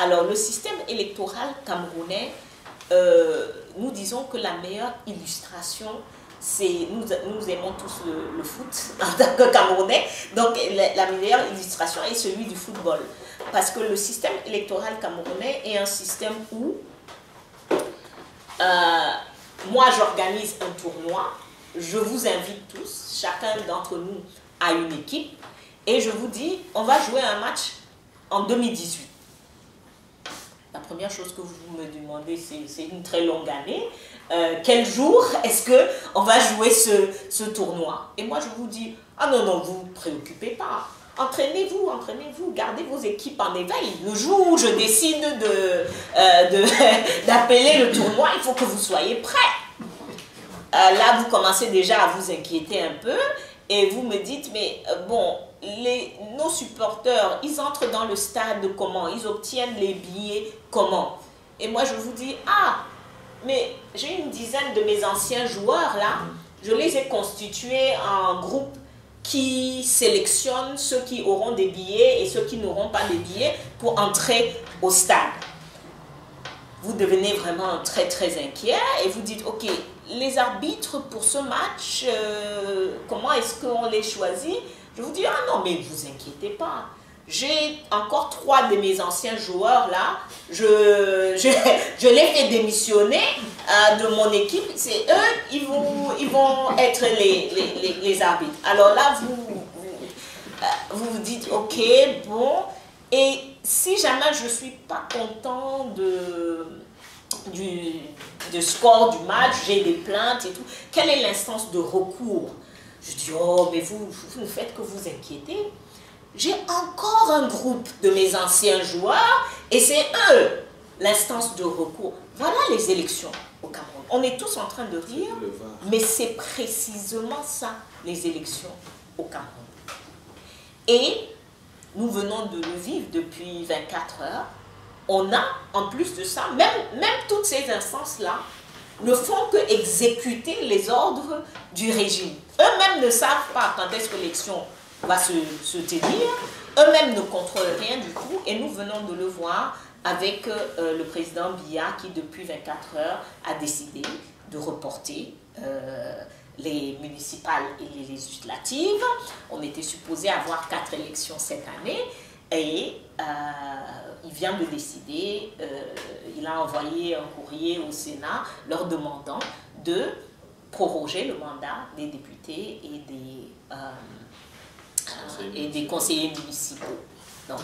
Alors, le système électoral camerounais, nous disons que la meilleure illustration, c'est, nous aimons tous le foot en tant que Camerounais, donc la meilleure illustration est celui du football. Parce que le système électoral camerounais est un système où moi j'organise un tournoi, je vous invite tous, chacun d'entre nous a une équipe, et je vous dis, on va jouer un match en 2018. La première chose que vous me demandez, c'est une très longue année. Quel jour est-ce qu'on va jouer ce tournoi? Et moi, je vous dis, ah non, non, vous ne vous préoccupez pas. Entraînez-vous, entraînez-vous, gardez vos équipes en éveil. Le jour où je décide d'appeler le tournoi, il faut que vous soyez prêts. Là, vous commencez déjà à vous inquiéter un peu et vous me dites, mais bon, nos supporters, ils entrent dans le stade comment? Ils obtiennent les billets comment? Et moi, je vous dis, ah, mais j'ai une dizaine de mes anciens joueurs là, je les ai constitués en groupe qui sélectionne ceux qui auront des billets et ceux qui n'auront pas de billets pour entrer au stade. Vous devenez vraiment très très inquiet et vous dites, ok, les arbitres pour ce match, comment est-ce qu'on les choisit? Je vous dis, ah non, mais ne vous inquiétez pas. J'ai encore 3 de mes anciens joueurs là, je les fais démissionner de mon équipe. C'est eux, ils vont être les arbitres. Alors là, vous dites, ok, bon. Et si jamais je ne suis pas content du score du match, j'ai des plaintes et tout, quelle est l'instance de recours? Je dis, oh, mais vous ne faites que vous inquiéter. J'ai encore un groupe de mes anciens joueurs et c'est eux l'instance de recours. Voilà les élections au Cameroun. On est tous en train de rire, mais c'est précisément ça, les élections au Cameroun. Et nous venons de le vivre depuis 24 heures. On a, en plus de ça, même toutes ces instances-là ne font que exécuter les ordres du régime. Eux-mêmes ne savent pas quand est-ce que l'élection va se tenir. Eux-mêmes ne contrôlent rien du tout. Et nous venons de le voir avec le président Biya qui, depuis 24 heures, a décidé de reporter les municipales et les législatives. On était supposé avoir 4 élections cette année. Et il vient de décider, il a envoyé un courrier au Sénat leur demandant de proroger le mandat des députés et des conseillers municipaux. Donc,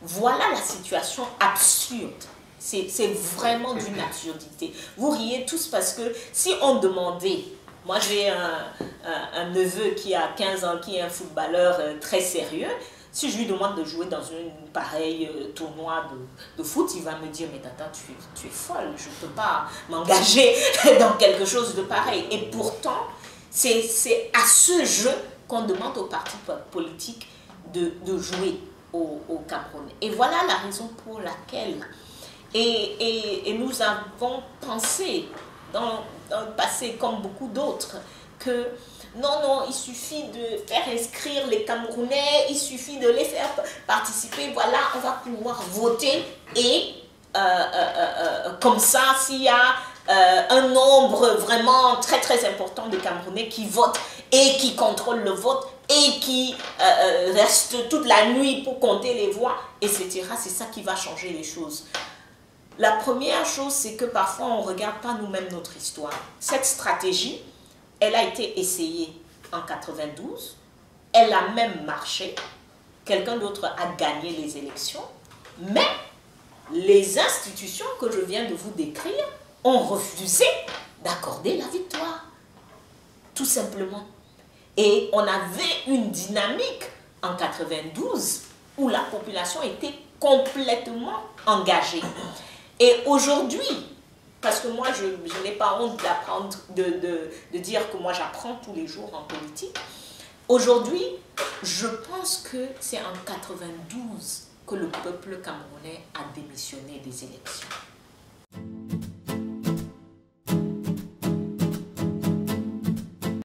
voilà la situation absurde. C'est vraiment d'une absurdité. Vous riez tous parce que si on demandait, moi j'ai un neveu qui a 15 ans, qui est un footballeur très sérieux, si je lui demande de jouer dans une pareille tournoi de foot, il va me dire, mais Tata, tu es folle, je ne peux pas m'engager dans quelque chose de pareil. Et pourtant, c'est à ce jeu qu'on demande aux partis politiques de jouer au Cameroun. Et voilà la raison pour laquelle, et nous avons pensé dans le passé, comme beaucoup d'autres, que non, non, il suffit de faire inscrire les Camerounais, il suffit de les faire participer, voilà, on va pouvoir voter et comme ça, s'il y a un nombre vraiment très très important de Camerounais qui votent et qui contrôlent le vote et qui restent toute la nuit pour compter les voix, etc., c'est ça qui va changer les choses. La première chose, c'est que parfois on ne regarde pas nous-mêmes notre histoire. Cette stratégie, elle a été essayée en 92, elle a même marché, quelqu'un d'autre a gagné les élections, mais les institutions que je viens de vous décrire ont refusé d'accorder la victoire, tout simplement. Et on avait une dynamique en 92 où la population était complètement engagée. Et aujourd'hui, parce que moi, je n'ai pas honte d'apprendre, de dire que moi, j'apprends tous les jours en politique. Aujourd'hui, je pense que c'est en 92 que le peuple camerounais a démissionné des élections.